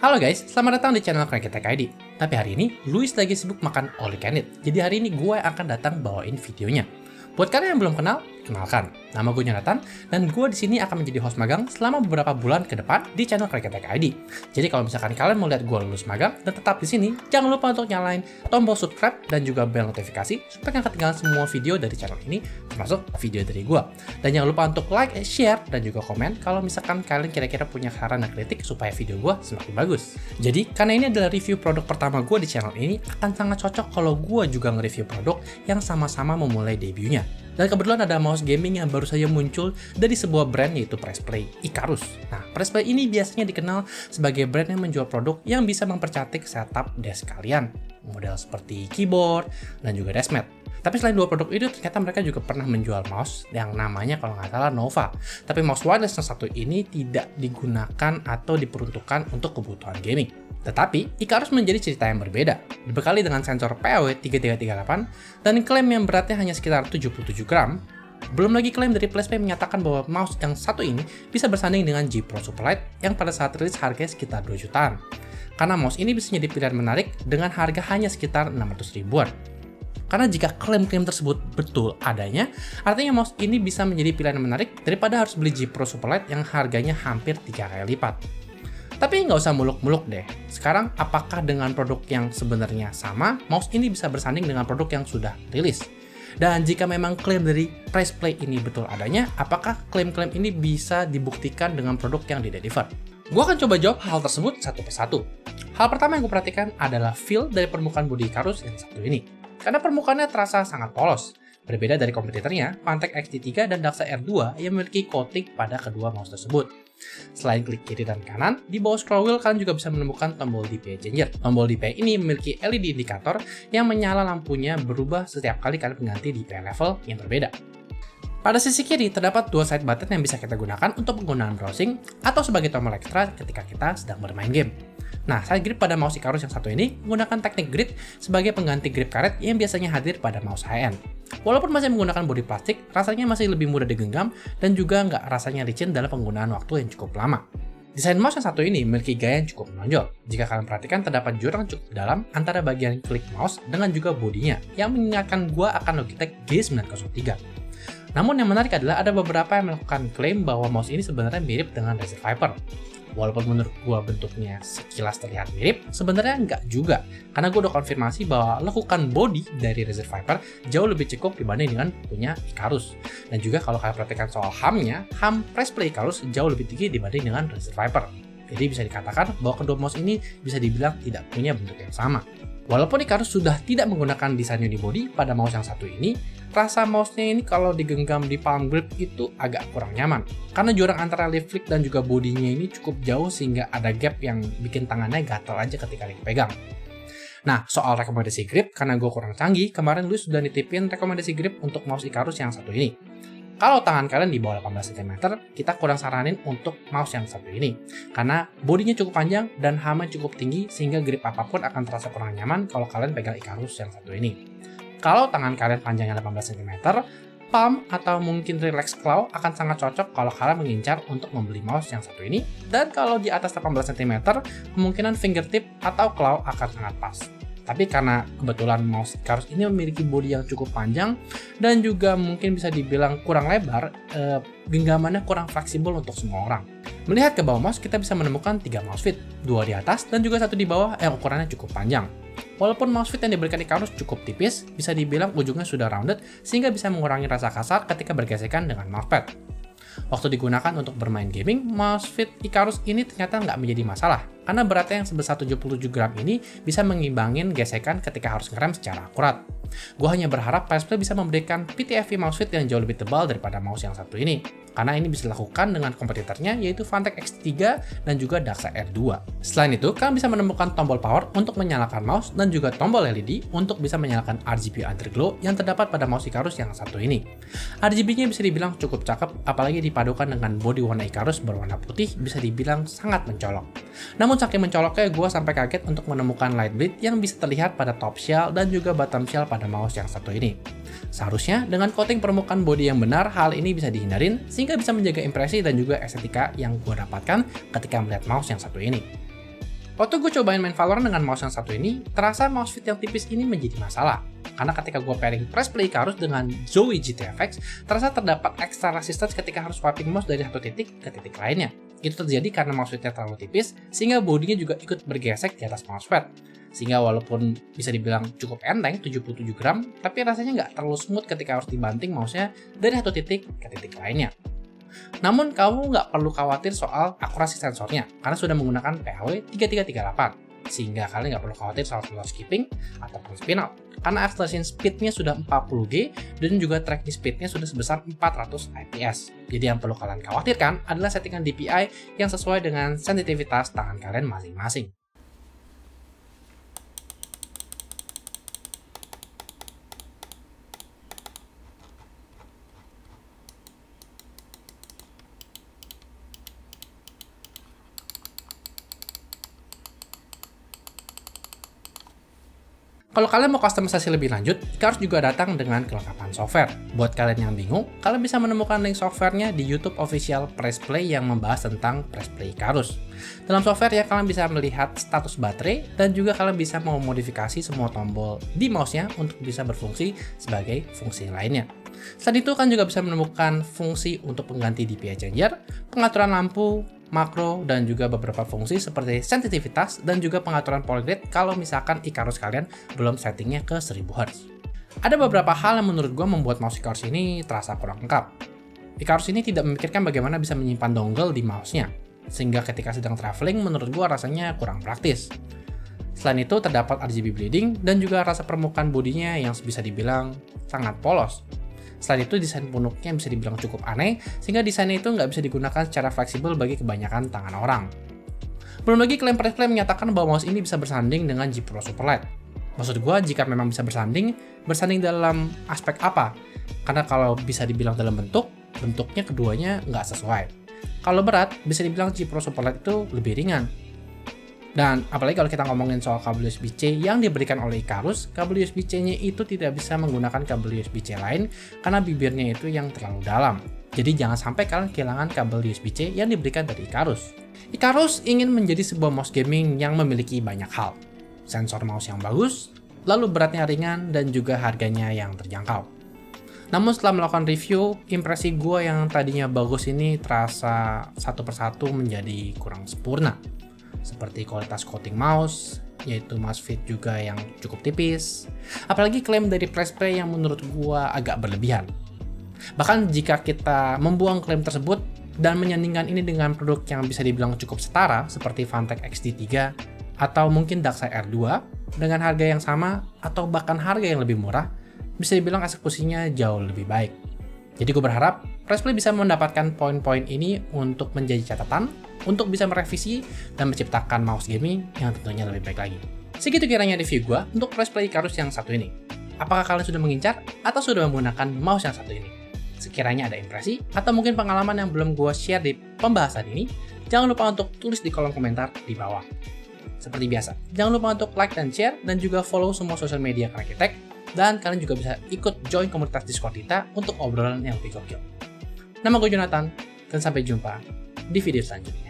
Halo guys, selamat datang di channel Crackitech ID. Tapi hari ini, Luis lagi sibuk makan all you can eat. Jadi hari ini gue akan datang bawain videonya. Buat kalian yang belum kenal, kenalkan. Nama gue Jonathan, dan gue di sini akan menjadi host magang selama beberapa bulan ke depan di channel Crackitech ID. Jadi kalau misalkan kalian mau lihat gue lulus magang dan tetap di sini, jangan lupa untuk nyalain tombol subscribe dan juga bel notifikasi supaya nggak ketinggalan semua video dari channel ini, termasuk video dari gue. Dan jangan lupa untuk like, share, dan juga komen kalau misalkan kalian kira-kira punya saran dan kritik supaya video gue semakin bagus. Jadi, karena ini adalah review produk pertama gue di channel ini, akan sangat cocok kalau gue juga nge-review produk yang sama-sama memulai debutnya. Dan kebetulan ada mouse gaming yang baru saja muncul dari sebuah brand yaitu Pressplay Icarus. Nah, Pressplay ini biasanya dikenal sebagai brand yang menjual produk yang bisa mempercantik setup desk kalian. Model seperti keyboard dan juga desk mat. Tapi selain dua produk itu, ternyata mereka juga pernah menjual mouse yang namanya kalau nggak salah Nova. Tapi mouse wireless yang satu ini tidak digunakan atau diperuntukkan untuk kebutuhan gaming. Tetapi, Icarus menjadi cerita yang berbeda, dibekali dengan sensor PAW3338 dan klaim yang beratnya hanya sekitar 77 gram. Belum lagi klaim dari Pressplay menyatakan bahwa mouse yang satu ini bisa bersanding dengan G Pro Superlight yang pada saat rilis harganya sekitar 2 jutaan. Karena mouse ini bisa jadi pilihan menarik dengan harga hanya sekitar 600 ribuan. Karena jika klaim-klaim tersebut betul adanya, artinya mouse ini bisa menjadi pilihan menarik daripada harus beli G Pro Superlight yang harganya hampir 3 kali lipat. Tapi nggak usah muluk-muluk deh. Sekarang, apakah dengan produk yang sebenarnya sama, mouse ini bisa bersanding dengan produk yang sudah rilis? Dan jika memang klaim dari Pressplay ini betul adanya, apakah klaim-klaim ini bisa dibuktikan dengan produk yang di-deliver? Gue akan coba jawab hal tersebut satu persatu. Hal pertama yang gue perhatikan adalah feel dari permukaan bodi Icarus yang satu ini. Karena permukaannya terasa sangat polos. Berbeda dari kompetitornya, Fanatec XT3 dan Daxa R2 yang memiliki coating pada kedua mouse tersebut. Selain klik kiri dan kanan, di bawah scroll wheel kalian juga bisa menemukan tombol DPI changer. Tombol DPI ini memiliki LED indikator yang menyala lampunya berubah setiap kali kalian mengganti DPI level yang berbeda. Pada sisi kiri terdapat dua side button yang bisa kita gunakan untuk penggunaan browsing atau sebagai tombol ekstra ketika kita sedang bermain game. Nah, side grip pada mouse Icarus yang satu ini menggunakan teknik grit sebagai pengganti grip karet yang biasanya hadir pada mouse high-end. Walaupun masih menggunakan bodi plastik, rasanya masih lebih mudah digenggam dan juga nggak rasanya licin dalam penggunaan waktu yang cukup lama. Desain mouse yang satu ini memiliki gaya yang cukup menonjol. Jika kalian perhatikan, terdapat jurang cukup dalam antara bagian klik mouse dengan juga bodinya, yang mengingatkan gua akan Logitech G903. Namun yang menarik adalah ada beberapa yang melakukan klaim bahwa mouse ini sebenarnya mirip dengan Razer Viper. Walaupun menurut gua bentuknya sekilas terlihat mirip, sebenarnya nggak juga. Karena gua udah konfirmasi bahwa lekukan body dari Razer Viper jauh lebih cukup dibanding dengan punya Icarus. Dan juga kalau kalian perhatikan soal HAM-nya, HAM Pressplay Icarus jauh lebih tinggi dibanding dengan Razer Viper. Jadi bisa dikatakan bahwa kedua mouse ini bisa dibilang tidak punya bentuk yang sama. Walaupun Icarus sudah tidak menggunakan desain unibody pada mouse yang satu ini, rasa mouse-nya ini kalau digenggam di palm grip itu agak kurang nyaman. Karena jurang antara left flick dan juga bodinya ini cukup jauh sehingga ada gap yang bikin tangannya gatal aja ketika dipegang. Nah, soal rekomendasi grip, karena gue kurang canggih, kemarin Luis sudah nitipin rekomendasi grip untuk mouse Icarus yang satu ini. Kalau tangan kalian di bawah 18 cm, kita kurang saranin untuk mouse yang satu ini. Karena bodinya cukup panjang dan hamnya cukup tinggi sehingga grip apapun akan terasa kurang nyaman kalau kalian pegang Icarus yang satu ini. Kalau tangan kalian panjangnya 18 cm, palm atau mungkin relax claw akan sangat cocok kalau kalian mengincar untuk membeli mouse yang satu ini. Dan kalau di atas 18 cm, kemungkinan fingertip atau claw akan sangat pas. Tapi karena kebetulan mouse Icarus ini memiliki bodi yang cukup panjang dan juga mungkin bisa dibilang kurang lebar, genggamannya kurang fleksibel untuk semua orang. Melihat ke bawah mouse, kita bisa menemukan 3 mouse fit, 2 di atas dan juga 1 di bawah yang ukurannya cukup panjang. Walaupun mouse fit yang diberikan Icarus cukup tipis, bisa dibilang ujungnya sudah rounded sehingga bisa mengurangi rasa kasar ketika bergesekan dengan mousepad. Waktu digunakan untuk bermain gaming, mouse fit Icarus ini ternyata nggak menjadi masalah, karena beratnya yang sebesar 77 gram ini bisa mengimbangin gesekan ketika harus ngerem secara akurat. Gue hanya berharap Pressplay bisa memberikan PTFE mouse fit yang jauh lebih tebal daripada mouse yang satu ini, karena ini bisa dilakukan dengan kompetitornya yaitu Fanatec XT3 dan juga Daxa R2. Selain itu, kalian bisa menemukan tombol power untuk menyalakan mouse dan juga tombol LED untuk bisa menyalakan RGB underglow yang terdapat pada mouse Icarus yang satu ini. RGB-nya bisa dibilang cukup cakep, apalagi dipadukan dengan bodi warna Icarus berwarna putih bisa dibilang sangat mencolok. Namun saking mencoloknya, gue sampai kaget untuk menemukan light bleed yang bisa terlihat pada top shell dan juga bottom shell pada mouse yang satu ini. Seharusnya dengan coating permukaan bodi yang benar, hal ini bisa dihindarin sehingga bisa menjaga impresi dan juga estetika yang gue dapatkan ketika melihat mouse yang satu ini. Waktu gue cobain main Valorant dengan mouse yang satu ini, terasa mouse fit yang tipis ini menjadi masalah. Karena ketika gue pairing Press Play Icarus dengan Zoe GTFX, terasa terdapat extra resistance ketika harus swiping mouse dari satu titik ke titik lainnya. Itu terjadi karena mouse fitnya terlalu tipis, sehingga bodinya juga ikut bergesek di atas mousepad. Sehingga walaupun bisa dibilang cukup enteng, 77 gram, tapi rasanya nggak terlalu smooth ketika harus dibanting mouse-nya dari satu titik ke titik lainnya. Namun kamu nggak perlu khawatir soal akurasi sensornya karena sudah menggunakan PAW 3338, sehingga kalian nggak perlu khawatir soal slow skipping ataupun spin out karena acceleration speednya sudah 40G dan juga tracking speednya sudah sebesar 400 fps. Jadi yang perlu kalian khawatirkan adalah settingan DPI yang sesuai dengan sensitivitas tangan kalian masing-masing. Kalau kalian mau customisasi lebih lanjut, Icarus juga datang dengan kelengkapan software. Buat kalian yang bingung, kalian bisa menemukan link softwarenya di YouTube official Press Play yang membahas tentang Press Play Icarus. Dalam software ya, kalian bisa melihat status baterai dan juga kalian bisa memodifikasi semua tombol di mouse-nya untuk bisa berfungsi sebagai fungsi lainnya. Selain itu, kalian juga bisa menemukan fungsi untuk pengganti DPI changer, pengaturan lampu, makro, dan juga beberapa fungsi seperti sensitivitas dan juga pengaturan polygrade kalau misalkan Icarus kalian belum settingnya ke 1000 Hz. Ada beberapa hal yang menurut gue membuat mouse Icarus ini terasa kurang lengkap. Icarus ini tidak memikirkan bagaimana bisa menyimpan dongle di mouse-nya, sehingga ketika sedang traveling menurut gue rasanya kurang praktis. Selain itu terdapat RGB bleeding dan juga rasa permukaan bodinya yang bisa dibilang sangat polos. Selain itu, desain punuknya bisa dibilang cukup aneh, sehingga desainnya itu nggak bisa digunakan secara fleksibel bagi kebanyakan tangan orang. Belum lagi klaim Press Play menyatakan bahwa mouse ini bisa bersanding dengan G Pro Superlight. Maksud gue, jika memang bisa bersanding dalam aspek apa? Karena kalau bisa dibilang dalam bentuknya keduanya nggak sesuai. Kalau berat, bisa dibilang G Pro Superlight itu lebih ringan. Dan apalagi kalau kita ngomongin soal kabel USB-C yang diberikan oleh Icarus, kabel USB-C-nya itu tidak bisa menggunakan kabel USB-C lain karena bibirnya itu yang terlalu dalam. Jadi jangan sampai kalian kehilangan kabel USB-C yang diberikan dari Icarus. Icarus ingin menjadi sebuah mouse gaming yang memiliki banyak hal. Sensor mouse yang bagus, lalu beratnya ringan, dan juga harganya yang terjangkau. Namun setelah melakukan review, impresi gue yang tadinya bagus ini terasa satu persatu menjadi kurang sempurna. Seperti kualitas coating mouse, yaitu mouse fit juga yang cukup tipis. Apalagi klaim dari Press Play yang menurut gua agak berlebihan. Bahkan jika kita membuang klaim tersebut dan menyandingkan ini dengan produk yang bisa dibilang cukup setara seperti Phanteks XT3 atau mungkin Darkseid R2 dengan harga yang sama atau bahkan harga yang lebih murah, bisa dibilang eksekusinya jauh lebih baik. Jadi gue berharap Press Play bisa mendapatkan poin-poin ini untuk menjadi catatan, untuk bisa merevisi dan menciptakan mouse gaming yang tentunya lebih baik lagi. Segitu kiranya review gue untuk Press Play Icarus yang satu ini. Apakah kalian sudah mengincar atau sudah menggunakan mouse yang satu ini? Sekiranya ada impresi atau mungkin pengalaman yang belum gue share di pembahasan ini, jangan lupa untuk tulis di kolom komentar di bawah. Seperti biasa, jangan lupa untuk like dan share dan juga follow semua sosial media Cranky Tech. Dan kalian juga bisa ikut join komunitas Discord kita untuk obrolan yang lebih gokil. Nama gue Jonathan, dan sampai jumpa di video selanjutnya.